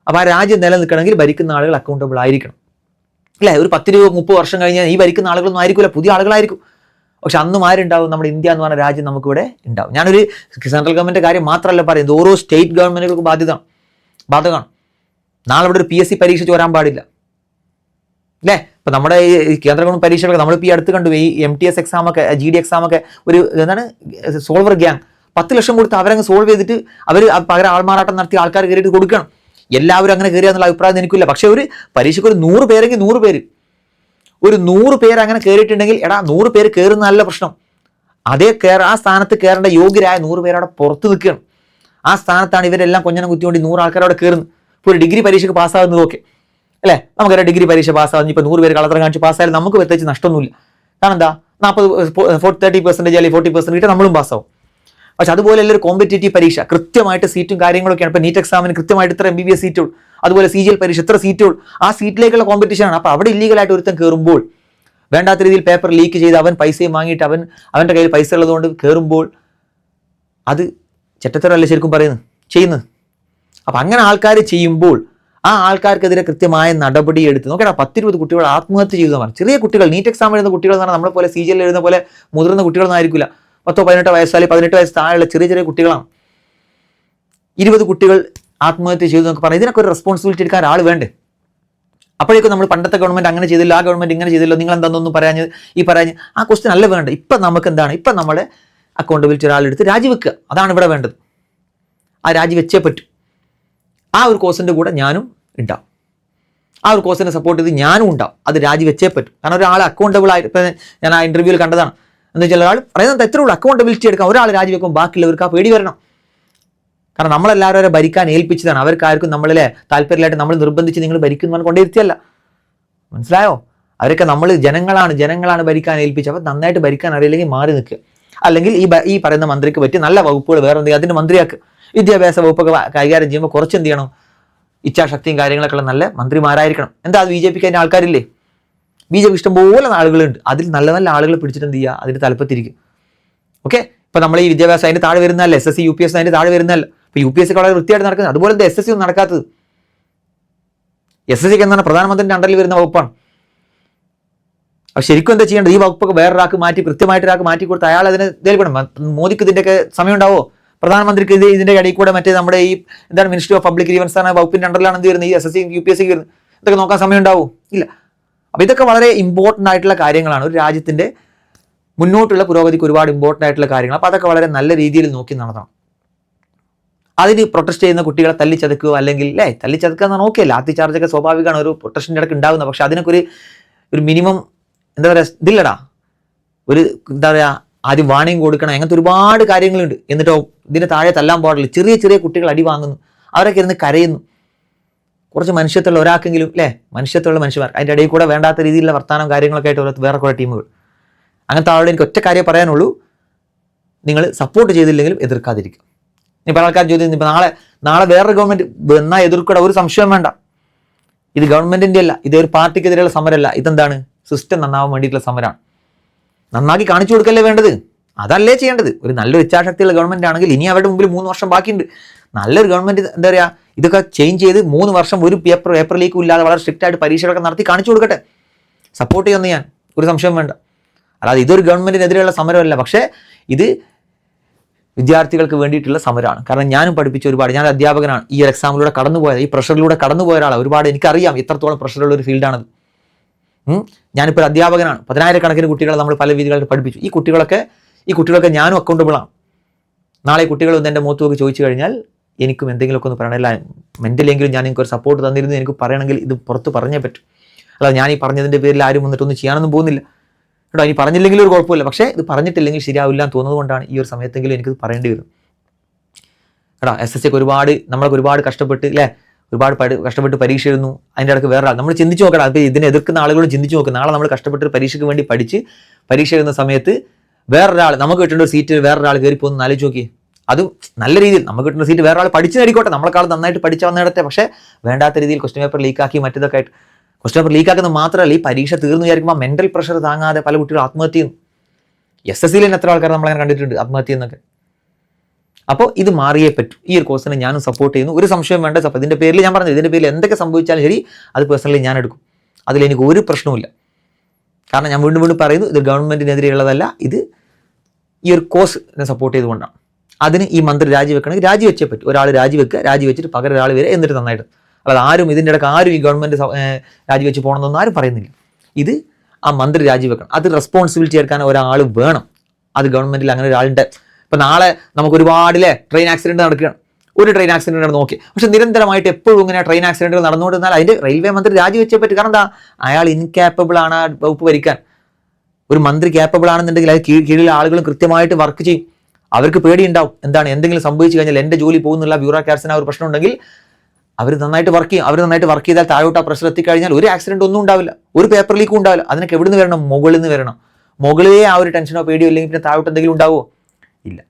അപ്പോൾ ആ രാജ്യം നിലനിൽക്കണമെങ്കിൽ ഭരിക്കുന്ന ആളുകൾ അക്കൗണ്ടബിൾ ആയിരിക്കണം, അല്ലേ? ഒരു 10-20-30 വർഷം കഴിഞ്ഞാൽ ഈ ഭരിക്കുന്ന ആളുകളൊന്നും ആയിരിക്കില്ല, പുതിയ ആളുകളായിരിക്കും. പക്ഷെ അന്നും ആരുണ്ടാവും? നമ്മുടെ ഇന്ത്യ എന്ന് പറഞ്ഞ രാജ്യം നമുക്കിവിടെ ഉണ്ടാവും. ഞാനൊരു സെൻട്രൽ ഗവൺമെൻറ് കാര്യം മാത്രമല്ല പറയുന്നത്, ഓരോ സ്റ്റേറ്റ് ഗവൺമെൻറ്റുകൾക്ക് ബാധകമാണ്. നാളെ ഇവിടെ ഒരു PSC പരീക്ഷ ചോരാൻ പാടില്ല, അല്ലേ? ഇപ്പം നമ്മുടെ ഈ കേന്ദ്ര ഗവൺമെൻറ് പരീക്ഷകളൊക്കെ നമ്മളിപ്പോൾ ഈ അടുത്ത് കണ്ടു, ഈ MTS എക്സാമൊക്കെ, GD എക്സാമൊക്കെ, ഒരു എന്താണ് സോൾവർ ഗ്യാങ് 10 ലക്ഷം കൊടുത്ത് അവരങ്ങ് സോൾവ് ചെയ്തിട്ട് അവർ പകരം ആൾമാറാട്ടം നടത്തി ആൾക്കാർ കയറിയിട്ട് കൊടുക്കണം. എല്ലാവരും അങ്ങനെ കയറിയ എന്നുള്ള അഭിപ്രായം എനിക്കില്ല. പക്ഷേ ഒരു പരീക്ഷയ്ക്ക് ഒരു 100 പേരെങ്കിൽ 100 പേര്, ഒരു 100 പേര് അങ്ങനെ കയറിയിട്ടുണ്ടെങ്കിൽ, 100 പേര് കയറുന്നതല്ല പ്രശ്നം, ആ സ്ഥാനത്ത് കയറേണ്ട യോഗ്യരായ 100 പേര് അവിടെ പുറത്ത് നിൽക്കുകയാണ്. ആ സ്ഥാനത്താണ് ഇവരെല്ലാം കൊഞ്ഞനം കുത്തിക്കൊണ്ട് 100 ആൾക്കാർ അവിടെ കയറുന്നു. ഇപ്പോൾ ഒരു ഡിഗ്രി പരീക്ഷയ്ക്ക് പാസ്സാകുന്നത് ഓക്കെ അല്ലേ, നമുക്കറിയാം ഡിഗ്രി പരീക്ഷ പാസ്സാകുന്നു. ഇപ്പോൾ 100 പേര് കളത്തരം കാണിച്ച് പാസ്സായാലും നമുക്ക് പ്രത്യേകിച്ച് നഷ്ടമൊന്നുമില്ല. കാരണം എന്താ, 30% അല്ലെങ്കിൽ 40% നമ്മളും പാസ്സാവും. പക്ഷെ അതുപോലെ ഒരു കോമ്പറ്റേറ്റീവ് പരീക്ഷ കൃത്യമായിട്ട് സീറ്റും കാര്യങ്ങളൊക്കെയാണ്. ഇപ്പോൾ നീറ്റ് എക്സാമിന് കൃത്യമായിട്ട് ഇത്ര MBBS സീറ്റുകൾ, അതുപോലെ CGL പരീക്ഷ ഇത്ര സീറ്റുകൾ, ആ സീറ്റിലേക്കുള്ള കോമ്പറ്റീഷനാണ്. അപ്പോൾ അവിടെ ഇല്ലീഗലായിട്ട് ഒരുത്തൻ കയറുമ്പോൾ, വേണ്ടാത്ത രീതിയിൽ പേപ്പർ ലീക്ക് ചെയ്ത് അവൻ പൈസയും വാങ്ങിയിട്ട് അവൻ്റെ കയ്യിൽ പൈസ ഉള്ളതുകൊണ്ട് കയറുമ്പോൾ, അത് ചെറ്റത്തരമല്ല ശരിക്കും ചെയ്യുന്നത്. അപ്പം അങ്ങനെ ആൾക്കാർ ചെയ്യുമ്പോൾ ആ ആൾക്കാർക്കെതിരെ കൃത്യമായ നടപടി എടുത്ത് നോക്കണം. 10-20 കുട്ടികൾ ആത്മഹത്യ ചെയ്തതാണ്. ചെറിയ കുട്ടികൾ, നീറ്റ് എക്സാം എഴുതുന്ന കുട്ടികൾ എന്ന് പറഞ്ഞാൽ നമ്മളെ പോലെ CGL എഴുതുന്ന പോലെ മുതിർന്ന കുട്ടികളൊന്നും ആയിരിക്കില്ല. 10-18 വയസ്സ് അല്ലെങ്കിൽ 18 വയസ്സ് താഴെയുള്ള ചെറിയ കുട്ടികളാണ്. 20 കുട്ടികൾ ആത്മഹത്യ ചെയ്തു എന്നൊക്കെ പറഞ്ഞാൽ ഇതിനൊക്കെ ഒരു റെസ്പോൺസിബിലിറ്റി എടുക്കാൻ ആൾ വേണ്ടേ? അപ്പോഴേക്കും നമ്മൾ പണ്ടത്തെ ഗവൺമെൻറ് അങ്ങനെ ചെയ്തില്ല, ആ ഗവൺമെൻറ് ഇങ്ങനെ ചെയ്തില്ല, നിങ്ങൾ എന്താണെന്നൊന്നും പറഞ്ഞ് ആ ക്വസ്റ്റ്യൻ അല്ല വേണ്ട. ഇപ്പം നമുക്ക് എന്താണ്, ഇപ്പം നമ്മുടെ അക്കൗണ്ടബിലിറ്റി ഒരാളെടുത്ത് രാജിവെക്കുക, അതാണ് ഇവിടെ വേണ്ടത്. ആ രാജിവെച്ചേ പറ്റൂ. ആ ഒരു കോഴ്സിൻ്റെ കൂടെ ഞാനും ഉണ്ടാവും, ആ ഒരു കോഴ്സിനെ സപ്പോർട്ട് ചെയ്ത് ഞാനും ഉണ്ടാവും. അത് രാജിവെച്ചേ പറ്റും. കാരണം ഒരാൾ അക്കൗണ്ടബിൾ ആയിട്ട്, ഇപ്പം ഞാൻ ആ ഇൻ്റർവ്യൂവിൽ കണ്ടതാണ്, എന്ന് വെച്ചാൽ ഒരാൾ പറയുന്നത് എത്ര ഉള്ളൂ, അക്കൗണ്ടബിലിറ്റി എടുക്കാം. ഒരാൾ രാജിവെക്കും, ബാക്കിയുള്ളവർക്ക് ആ പേടി വരണം. കാരണം നമ്മളെല്ലാവരും അവരെ ഭരിക്കാൻ ഏൽപ്പിച്ചതാണ്. അവർക്കാർക്കും നമ്മളിലെ താല്പര്യമായിട്ട് നമ്മൾ നിർബന്ധിച്ച് നിങ്ങൾ ഭരിക്കുന്നവൻ കൊണ്ടിരുത്തിയല്ല. മനസ്സിലായോ? അവരൊക്കെ ജനങ്ങളാണ് ഭരിക്കാൻ ഏൽപ്പിച്ചത്. അപ്പോൾ നന്നായിട്ട് ഭരിക്കാൻ അറിയില്ലെങ്കിൽ മാറി നിൽക്കുക. അല്ലെങ്കിൽ ഈ പറയുന്ന മന്ത്രിക്ക് പറ്റി നല്ല വകുപ്പുകൾ വേറെ എന്തെങ്കിലും അതിൻ്റെ മന്ത്രിയാക്കുക. വിദ്യാഭ്യാസ വകുപ്പൊക്കെ കൈകാര്യം ചെയ്യുമ്പോൾ കുറച്ച് എന്ത് ചെയ്യണം, ഇച്ഛാശക്തിയും കാര്യങ്ങളൊക്കെ ഉള്ള നല്ല മന്ത്രിമാരായിരിക്കണം. എന്താ BJPക്ക് അതിൻ്റെ ആൾക്കാരില്ലേ? BJP ഇഷ്ടംപോലെ ആളുകളുണ്ട്. അതിൽ നല്ല നല്ല ആളുകളെ പിടിച്ചിട്ട് എന്ത് ചെയ്യുക, അതിൻ്റെ തലപ്പത്തിരിക്കും. ഓക്കെ, ഇപ്പോൾ നമ്മൾ ഈ വിദ്യാഭ്യാസം അതിൻ്റെ താഴെ വരുന്നതല്ല, SSC UPSC അതിൻ്റെ താഴെ വരുന്നതല്ല. ഇപ്പോൾ UPSC വളരെ വൃത്തിയായിട്ട് നടക്കുന്നത്. അതുപോലെ എന്താ SSC ഒന്നും നടക്കാത്തത്? SSC എന്താണ് പ്രധാനമന്ത്രിൻ്റെ അണ്ടറിൽ വരുന്ന വകുപ്പാണ്. അപ്പോൾ ശരിക്കും എന്താ ചെയ്യേണ്ടത്? ഈ വകുപ്പൊക്കെ വേറൊരാൾക്ക് മാറ്റി, കൃത്യമായിട്ട് ഒരാൾക്ക് മാറ്റി കൊടുത്ത് അയാൾ അതിനെ ദേൽപ്പെടണം. മോദിക്ക് ഇതിൻ്റെയൊക്കെ സമയം ഉണ്ടാവോ? പ്രധാനമന്ത്രിക്ക് ഇതിൻ്റെ ഇടയിൽ കൂടെ മറ്റേ നമ്മുടെ ഈ എന്താണ് മിനിസ്ട്രി ഓഫ് പബ്ലിക് ഗ്രീവൻസ് ആണ് വകുപ്പിൻ്റെ അണ്ടറിലാണ് എന്ത് വരുന്നത്, ഈ SSC UPSC വരുന്നത്. ഇതൊക്കെ നോക്കാൻ സമയം ഉണ്ടാവും? ഇല്ല. അപ്പോൾ ഇതൊക്കെ വളരെ ഇമ്പോർട്ടൻ്റ് ആയിട്ടുള്ള കാര്യങ്ങളാണ്. ഒരു രാജ്യത്തിൻ്റെ മുന്നോട്ടുള്ള പുരോഗതിക്ക് ഒരുപാട് ഇമ്പോർട്ടൻ്റ് ആയിട്ടുള്ള കാര്യങ്ങൾ. അപ്പോൾ അതൊക്കെ വളരെ നല്ല രീതിയിൽ നോക്കി നടത്തണം. അതിന് പ്രൊട്ടസ്റ്റ് ചെയ്യുന്ന കുട്ടികളെ തല്ലിച്ചതക്കുക, അല്ലെങ്കിൽ തല്ലിച്ചതക്കുക എന്നാണ് ഓക്കെ, ലാത്തി ചാർജൊക്കെ സ്വാഭാവികമാണ്, ഒരു പ്രൊട്ടസ്റ്റിൻ്റെ ഇടയ്ക്ക് ഉണ്ടാകുന്നത്. പക്ഷെ അതിനൊക്കെ ഒരു മിനിമം എന്താ പറയുക ഇതില്ലടാ, ഒരു എന്താ പറയുക ആദ്യം വാണിംഗ് കൊടുക്കണം. അങ്ങനത്തെ ഒരുപാട് കാര്യങ്ങളുണ്ട്. എന്നിട്ടോ ഇതിന് താഴെ തല്ലാൻ പാടില്ല. ചെറിയ കുട്ടികൾ അടി വാങ്ങുന്നു, അവരൊക്കെ ഇരുന്ന് കരയുന്നു. കുറച്ച് മനുഷ്യത്തുള്ള ഒരാൾക്കെങ്കിലും മനുഷ്യത്തുള്ള മനുഷ്യന്മാർ അതിൻ്റെ ഇടയിൽ കൂടെ വേണ്ടാത്ത രീതിയിലുള്ള വർത്തമാനം കാര്യങ്ങളൊക്കെ ആയിട്ട് വേറെ കുറേ ടീമുകൾ. അങ്ങനത്തെ ആളോട് എനിക്ക് ഒറ്റ കാര്യം പറയാനുള്ളൂ, നിങ്ങൾ സപ്പോർട്ട് ചെയ്തില്ലെങ്കിലും എതിർക്കാതിരിക്കും. ഇപ്പോൾ ആൾക്കാർ ചോദിച്ചു, ഇപ്പോൾ നാളെ വേറൊരു ഗവൺമെൻറ് എന്നാൽ എതിർക്കൂടെ, ഒരു സംശയം വേണ്ട. ഇത് ഗവൺമെൻറ്റിൻ്റെ അല്ല, ഇതൊരു പാർട്ടിക്കെതിരെയുള്ള സമരമല്ല. ഇതെന്താണ്, സിസ്റ്റം നന്നാവാൻ വേണ്ടിയിട്ടുള്ള സമരമാണ്. നന്നാക്കി കാണിച്ചു കൊടുക്കല്ലേ വേണ്ടത്, അതല്ലേ ചെയ്യേണ്ടത്. ഒരു നല്ലൊരു ഇച്ഛാശക്തിയുള്ള ഗവൺമെൻറ് ആണെങ്കിൽ ഇനി അവരുടെ മുമ്പിൽ 3 വർഷം ബാക്കിയുണ്ട്. നല്ലൊരു ഗവൺമെൻറ് എന്താ പറയുക, ഇതൊക്കെ ചേഞ്ച് ചെയ്ത് 3 വർഷം ഒരു പേപ്പർ ലീക്കും ഇല്ലാതെ വളരെ സ്ട്രിക്റ്റ് ആയിട്ട് പരീക്ഷകളൊക്കെ നടത്തി കാണിച്ചു കൊടുക്കട്ടെ. സപ്പോർട്ട് ചെയ്യുമെന്ന് ഞാൻ, ഒരു സംശയം വേണ്ട. അല്ലാതെ ഇതൊരു ഗവൺമെൻറ്റിനെതിരെയുള്ള സമരമല്ല. പക്ഷേ ഇത് വിദ്യാർത്ഥികൾക്ക് വേണ്ടിയിട്ടുള്ള സമരമാണ്. കാരണം ഞാനും പഠിപ്പിച്ച ഒരുപാട്, ഞാൻ അധ്യാപകനാണ്, ഈ ഒരു എക്സാമിലൂടെ കടന്നുപോയത്, ഈ പ്രഷറിലൂടെ കടന്നുപോയ ഒരാളാണ്. ഒരുപാട് എനിക്കറിയാം എത്രത്തോളം പ്രഷറുള്ള ഒരു ഫീൽഡാണത്. ഞാനിപ്പോൾ അധ്യാപകനാണ്. 10,000-കണക്കിന് കുട്ടികളെ നമ്മൾ പല രീതികളായിട്ട് പഠിപ്പിച്ചു. ഈ കുട്ടികളൊക്കെ ഞാനും അക്കൗണ്ടബിളാണ്. നാളെ കുട്ടികൾ ഒന്ന് എൻ്റെ മുഖത്ത് നോക്കി ചോദിച്ചു കഴിഞ്ഞാൽ എനിക്കും എന്തെങ്കിലുമൊക്കെ ഒന്ന് പറയണില്ല, മെൻ്റലെങ്കിലും ഞാൻ നിങ്ങൾക്ക് ഒരു സപ്പോർട്ട് തന്നിരുന്നു എനിക്ക് പറയണമെങ്കിൽ ഇത് പുറത്ത് പറഞ്ഞേ പറ്റും. അല്ലാതെ ഞാൻ ഈ പറഞ്ഞതിൻ്റെ പേരിൽ ആരും വന്നിട്ടൊന്നും ചെയ്യാനൊന്നും പോകുന്നില്ല കേട്ടോ. ഇനി പറഞ്ഞില്ലെങ്കിലും ഒരു കുഴപ്പമില്ല, പക്ഷേ ഇത് പറഞ്ഞിട്ടില്ലെങ്കിൽ ശരിയാവില്ല എന്ന് തോന്നുന്നത് കൊണ്ടാണ് ഈ ഒരു സമയത്തെങ്കിലും എനിക്കിത് പറയേണ്ടി വരും കേട്ടോ. SSC ഒക്കെ നമ്മളൊക്കെ ഒരുപാട് കഷ്ടപ്പെട്ട് കഷ്ടപ്പെട്ട് പരീക്ഷ എഴുതുന്നു. അതിൻ്റെ ഇടയ്ക്ക് വേറെ നമ്മൾ ചിന്തിച്ച് നോക്കണം. അപ്പോൾ ഇതിനെ എതിർക്കുന്ന ആളുകളും ചിന്തിച്ച് നോക്കും. നാളെ നമ്മൾ കഷ്ടപ്പെട്ട് പരീക്ഷയ്ക്ക് വേണ്ടി പഠിച്ച് പരീക്ഷ എഴുതുന്ന സമയത്ത് വേറൊരാൾ, നമുക്ക് കിട്ടേണ്ട ഒരു സീറ്റ് വേറൊരാൾ കയറി പോകുന്ന ആലോചിച്ച് നോക്കി. അതും നല്ല രീതിയിൽ നമുക്ക് കിട്ടുന്ന സീറ്റ് വേറൊരാൾ പഠിച്ച് നേടിക്കോട്ടെ, നമ്മളെക്കാൾ നന്നായിട്ട് പഠിച്ച വന്നിടത്തെ, പക്ഷേ വേണ്ടാത്ത രീതിയിൽ ക്വസ്റ്റ്യൻ പേപ്പർ ലീക്കാക്കി മറ്റേതൊക്കെ ആയിട്ട് ക്വസ്റ്റ്യൻ പേപ്പർ ലീക്കാക്കുന്നത് മാത്രമല്ല, ഈ പരീക്ഷ തീർന്നു വിചാരിക്കുമ്പോൾ മെൻ്റൽ പ്രഷർ താങ്ങാതെ പല കുട്ടികളും ആത്മഹത്യ ചെയ്യുന്നു. SSC എത്ര ആൾക്കാർ നമ്മളങ്ങനെ കണ്ടിട്ടുണ്ട് ആത്മഹത്യ എന്നൊക്കെ. അപ്പോൾ ഇത് മാറിയേ പറ്റൂ. ഈ ഒരു കോഴ്സിനെ ഞാനും സപ്പോർട്ട് ചെയ്യുന്നു, ഒരു സംശയം വേണ്ട. ഇതിൻ്റെ പേരിൽ ഞാൻ പറഞ്ഞു, ഇതിൻ്റെ പേരിൽ എന്തൊക്കെ സംഭവിച്ചാലും ശരി, അത് പേഴ്സണലി ഞാൻ എടുക്കും. അതിലെനിക്ക് ഒരു പ്രശ്നവുമില്ല. കാരണം ഞാൻ വീണ്ടും വീണ്ടും പറയുന്നു, ഇത് ഗവൺമെൻറ്റിനെതിരെയുള്ളതല്ല, ഇത് ഈ ഒരു കോഴ്സിനെ സപ്പോർട്ട് ചെയ്തുകൊണ്ടാണ്. അതിന് ഈ മന്ത്രി രാജിവെക്കണമെങ്കിൽ രാജിവെച്ചേ പറ്റും. ഒരാൾ രാജിവെക്കുക, രാജിവെച്ചിട്ട് പകരം ഒരാൾ വരെ, എന്നിട്ട് നന്നായിട്ട്. അല്ലാതെ ആരും ഇതിൻ്റെ ഇടയ്ക്ക് ആരും ഈ ഗവൺമെൻറ് രാജിവെച്ച് പോകണമെന്നൊന്നും ആരും പറയുന്നില്ല. ഇത് ആ മന്ത്രി രാജിവെക്കണം. അത് റെസ്പോൺസിബിലിറ്റി എടുക്കാൻ ഒരാൾ വേണം. അത് ഗവൺമെൻറ്റിൽ അങ്ങനെ ഒരാളുടെ. ഇപ്പം നാളെ നമുക്ക് ഒരുപാടിലെ ട്രെയിൻ ആക്സിഡൻറ്റ് നടക്കുകയാണ്, ഒരു ട്രെയിൻ ആക്സിഡൻറ്റ് നോക്കി, പക്ഷെ നിരന്തരമായിട്ട് എപ്പോഴും ഇങ്ങനെ ട്രെയിൻ ആക്സിഡൻറ്റുകൾ നടന്നുകൊണ്ടിരുന്നാൽ അതിൻ്റെ റെയിൽവേ മന്ത്രി രാജിവെച്ചേ പറ്റും. കാരണം എന്താ, അയാൾ ഇൻകാപ്പബിൾ ആണ് ആ വകുപ്പ് ഭരിക്കാൻ. ഒരു മന്ത്രി ക്യാപ്പബിൾ ആണെന്നുണ്ടെങ്കിൽ അത് കീഴിലെ ആളുകളും കൃത്യമായിട്ട് വർക്ക് ചെയ്യും. അവർക്ക് പേടിയുണ്ടാവും, എന്താണ് എന്തെങ്കിലും സംഭവിച്ചു കഴിഞ്ഞാൽ എൻ്റെ ജോലി പോകുന്നുള്ള ബ്യൂറോക്രാറ്റ്സിന് ആ ഒരു പ്രശ്നം ഉണ്ടെങ്കിൽ അവർ നന്നായിട്ട് വർക്ക് ചെയ്യും. അവർ നന്നായിട്ട് വർക്ക് ചെയ്താൽ താഴോട്ട് ആ പ്രഷർ എത്തിക്കഴിഞ്ഞാൽ ഒരു ആക്സിഡൻറ്റ് ഒന്നും ഉണ്ടാവില്ല, ഒരു പേപ്പർ ലീക്കും ഉണ്ടാവില്ല. അതിനൊക്കെ എവിടെ നിന്ന് വരണം? മുകളിൽ നിന്ന് വരണം. മുകളിലേ ആ ഒരു ടെൻഷനോ പേടിയോ ഇല്ലെങ്കിൽ പിന്നെ താഴോട്ട് എന്തെങ്കിലും ഉണ്ടാവുമോ? ഇല്ല.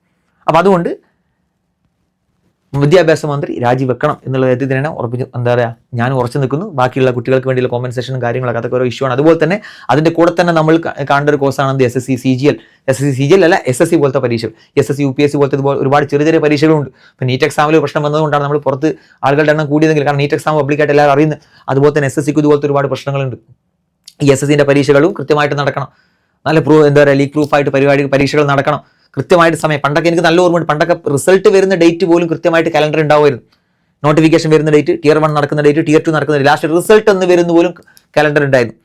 അപ്പം അതുകൊണ്ട് വിദ്യാഭ്യാസ മന്ത്രി രാജിവെക്കണം എന്നുള്ള കാര്യത്തിൽ തന്നെയാണ് ഉറപ്പിച്ച്, എന്താ പറയുക, ഞാൻ ഉറച്ചു നിൽക്കുന്നു. ബാക്കിയുള്ള കുട്ടികൾക്ക് വേണ്ടിയുള്ള കോമ്പൻസേഷനും കാര്യങ്ങളൊക്കെ അതൊക്കെ ഓരോ ഇഷ്യൂ ആണ്. അതുപോലെ തന്നെ അതിൻ്റെ കൂടെ തന്നെ നമ്മൾ കാണേണ്ട ഒരു കോഴ്സാണ് SSC CGL അല്ല, SSC പോലത്തെ പരീക്ഷകൾ. SSC UPSC പോലത്തെ ഒരുപാട് ചെറിയ ചെറിയ പരീക്ഷകളുണ്ട്. ഇപ്പോൾ നീറ്റ് എക്സാമിൽ പ്രശ്നം വന്നതുകൊണ്ടാണ് നമ്മൾ പുറത്ത് ആളുകളുടെ എണ്ണം കൂടിയതെങ്കിൽ. കാരണം നീറ്റ് എക്സാം പബ്ലിക്കായിട്ട് എല്ലാവരും അറിയുന്നത്. അതുപോലെ തന്നെ SSCക്ക് ഇതുപോലത്തെ ഒരുപാട് പ്രശ്നങ്ങളുണ്ട്. ഈ SSCൻ്റെ പരീക്ഷകളും കൃത്യമായിട്ട് നടക്കണം. നല്ല എന്താ പറയുക, ലീക്ക് പ്രൂഫായിട്ട് പരീക്ഷകൾ നടക്കണം കൃത്യമായിട്ട് സമയം. പണ്ടൊക്കെ എനിക്ക് നല്ല ഓർമ്മയുണ്ട്, പണ്ടൊക്കെ റിസൾട്ട് വരുന്ന ഡേറ്റ് പോലും കൃത്യമായിട്ട് കലണ്ടർ ഉണ്ടാവുമായിരുന്നു. നോട്ടിഫിക്കേഷൻ വരുന്ന ഡേറ്റ്, Tier 1 നടക്കുന്ന ഡേറ്റ്, Tier 2 നടക്കുന്ന ഡേറ്റ്, ലാസ്റ്റ് റിസൾട്ട് എന്ന് വരുന്ന പോലും കലണ്ടർ ഉണ്ടായിരുന്നു.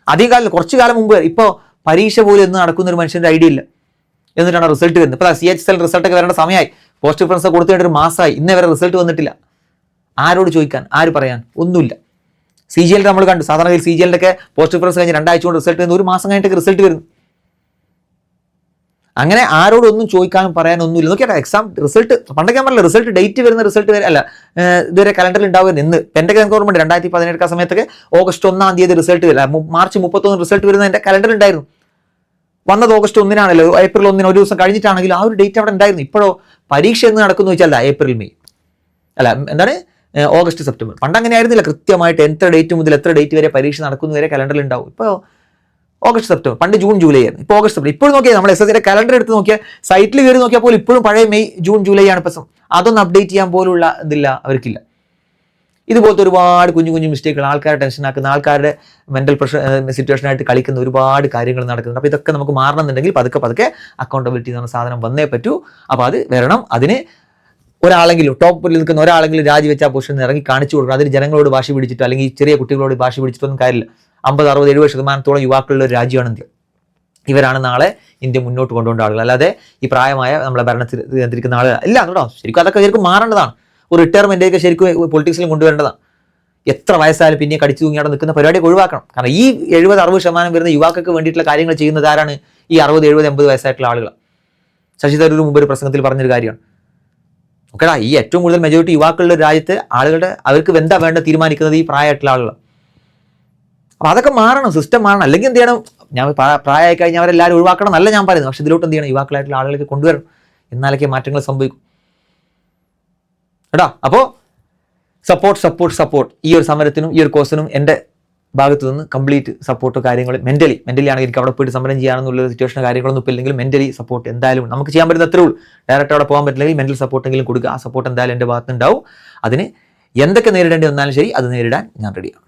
അധികം കാലം, കുറച്ച് കാലം മുമ്പ്. ഇപ്പോൾ പരീക്ഷ പോലും എന്ന് നടക്കുന്ന ഒരു മനുഷ്യൻ്റെ ഐഡിയ ഇല്ല, എന്നിട്ടാണ് റിസൾട്ട് വരുന്നത്. ഇപ്പോൾ CHSL റിസൾട്ടൊക്കെ വരേണ്ട സമയമായി, പോസ്റ്റ് പ്രിഫറൻസ് കൊടുത്തിട്ട് ഒരു മാസമായി, ഇന്നേ വരെ റിസൾട്ട് വന്നിട്ടില്ല. ആരോട് ചോദിക്കാൻ, ആര് പറയാൻ? ഒന്നുമില്ല. CGL നമ്മൾ കണ്ടു, സാധാരണ CGL ഒക്കെ പോസ്റ്റ് പ്രിഫറൻസ് കഴിഞ്ഞ് 2 ആഴ്ച കൊണ്ട് റിസൾട്ട് വരുന്നു, ഒരു മാസം കഴിഞ്ഞിട്ട് റിസൾട്ട് വരുന്നു. അങ്ങനെ ആരോടൊന്നും ചോദിക്കാനും പറയാനൊന്നുമില്ല. നോക്കിയാൽ എക്സാം റിസൾട്ട് പണ്ടൊക്കെ ഞാൻ പറഞ്ഞില്ല, റിസൾട്ട് ഡേറ്റ് വരുന്ന റിസൾട്ട് വരെ അല്ല, ഇതുവരെ കലണ്ടറിൽ ഉണ്ടാവുന്നത്. ഇന്ന് എൻ്റെ ഗവൺമെൻറ് 2017 സമയത്തൊക്കെ August 1 റിസൾട്ട് വരില്ല, March 31 റിസൾട്ട് വരുന്ന എൻ്റെ കലണ്ടർ ഉണ്ടായിരുന്നു. വന്നത് August 1 April 1 ഒരു ദിവസം കഴിഞ്ഞിട്ടാണെങ്കിൽ ആ ഒരു ഡേറ്റ് അവിടെ ഉണ്ടായിരുന്നു. ഇപ്പോഴോ പരീക്ഷ എന്ന് നടക്കുന്നു വെച്ചാൽ April May അല്ല, എന്താണ് August September. പണ്ട് അങ്ങനെ ആയിരുന്നില്ല, കൃത്യമായിട്ട് എത്ര ഡേറ്റ് മുതൽ എത്ര ഡേറ്റ് വരെ പരീക്ഷ നടക്കുന്നു വരെ കലണ്ടറിൽ ഉണ്ടാവും. ഇപ്പോൾ August September, പണ്ട് June July ആയിരുന്നു, ഇപ്പോൾ August September. ഇപ്പോഴും നോക്കിയാൽ നമ്മൾ SSCയുടെ കലണ്ടർ എടുത്ത് നോക്കിയാൽ, സൈറ്റിൽ കയറി നോക്കിയാൽ പോലും ഇപ്പോഴും പഴയ May June July ആണ്. ഇപ്പം അതൊന്നും അപ്ഡേറ്റ് ചെയ്യാൻ പോലുള്ള ഇതില്ല, അവർക്കില്ല. ഇതുപോലത്തെ ഒരുപാട് കുഞ്ഞു മിസ്റ്റേക്കുകൾ, ആൾക്കാരെ ടെൻഷനാക്കുന്ന, ആൾക്കാരുടെ മെൻ്റൽ പ്രഷർ സിറ്റുവേഷനായിട്ട് കളിക്കുന്ന ഒരുപാട് കാര്യങ്ങൾ നടക്കുന്നുണ്ട്. അപ്പോൾ ഇതൊക്കെ നമുക്ക് മാറണമെന്നുണ്ടെങ്കിൽ പതുക്കെ അക്കൗണ്ടബിലിറ്റി എന്ന സാധനം വന്നേ പറ്റൂ. അപ്പോൾ അത് വരണം. അതിന് ഒരാളെങ്കിലും, ടോപ്പിൽ നിൽക്കുന്ന ഒരാളെങ്കിലും രാജിവെച്ച ആ പൊസിഷനിൽ ഇറങ്ങി കാണിച്ചു കൊടുക്കണം. അതിന് ജനങ്ങളോട് വാശി പിടിച്ചിട്ടോ അല്ലെങ്കിൽ ചെറിയ കുട്ടികളോട് വാശി പിടിച്ചിട്ടൊന്നും കാര്യമില്ല. 50, 60, 70% യുവാക്കളുള്ള ഒരു രാജ്യമാണ് ഇന്ത്യ. ഇവരാണ് നാളെ ഇന്ത്യ മുന്നോട്ട് കൊണ്ടുപോകേണ്ട ആളുകൾ, അല്ലാതെ ഈ പ്രായമായ നമ്മളെ ഭരണത്തിൽ നിയന്ത്രിക്കുന്ന ആളുകൾ ഇല്ല കേട്ടോ. ശരിക്കും അതൊക്കെ ശരിക്കും മാറേണ്ടതാണ്. ഒരു റിട്ടയർമെൻറ്റൊക്കെ ശരിക്കും പൊളിറ്റിക്സിലും കൊണ്ടുവരേണ്ടതാണ്. എത്ര വയസ്സായാലും പിന്നെ കടിച്ചു തൂങ്ങിയാടെ നിൽക്കുന്ന പരിപാടിയൊക്കെ ഒഴിവാക്കണം. കാരണം ഈ 70-60% വരുന്ന യുവാക്കൾക്ക് വേണ്ടിയിട്ടുള്ള കാര്യങ്ങൾ ചെയ്യുന്നത് ആരാണ്? ഈ 60, 70, 80 വയസ്സായിട്ടുള്ള ആളുകൾ. ശശി തരൂർ മുമ്പ് ഒരു പ്രസംഗത്തിൽ പറഞ്ഞൊരു കാര്യമാണ്. ഓക്കെടാ, ഈ ഏറ്റവും കൂടുതൽ മെജോറിറ്റി യുവാക്കളുടെ രാജ്യത്ത് ആളുകളുടെ അവർക്ക് എന്താ വേണ്ട തീരുമാനിക്കുന്നത് ഈ പ്രായമായിട്ടുള്ള ആളുകളാണ്. അപ്പോൾ അതൊക്കെ മാറണം, സിസ്റ്റം മാറണം. അല്ലെങ്കിൽ എന്ത് ചെയ്യണം? ഞാൻ പ്രായമായി കഴിഞ്ഞാൽ അവരെല്ലാവരും ഒഴിവാക്കണം എന്നല്ല ഞാൻ പറയുന്നത്. പക്ഷേ ഇതിലോട്ട് എന്ത് ചെയ്യണം? യുവാക്കളായിട്ടുള്ള ആളുകളൊക്കെ കൊണ്ടുവരണം. എന്നാലൊക്കെ മാറ്റങ്ങൾ സംഭവിക്കും കേട്ടോ. അപ്പോൾ സപ്പോർട്ട് ഈ ഒരു സമരത്തിനും ഈ ഒരു കോഴ്സിനും എൻ്റെ ഭാഗത്തു നിന്ന് കംപ്ലീറ്റ് സപ്പോർട്ടോ കാര്യങ്ങൾ. മെൻ്റലി ആണെങ്കിൽ എനിക്ക് അവിടെ പോയിട്ട് സമരം ചെയ്യാനെന്നുള്ള സിറ്റുവേഷനോ കാര്യങ്ങളൊന്നും ഇപ്പോൾ ഇല്ലെങ്കിൽ മെൻ്റലി സപ്പോർട്ട് എന്തായാലും നമുക്ക് ചെയ്യാൻ പറ്റുന്ന അത്രേ ഉള്ളൂ. ഡയറക്റ്റ് അവിടെ പോകാൻ പറ്റില്ലെങ്കിൽ മെൻ്റൽ സപ്പോർട്ടെങ്കിലും കൊടുക്കുക. ആ സപ്പോർട്ട് എന്തായാലും എൻ്റെ ഭാഗത്തുനിന്നുണ്ടാവും. അതിന് എന്തൊക്കെ നേരിടേണ്ടി വന്നാലും ശരി, അത് നേരിടാൻ ഞാൻ റെഡിയാണ്.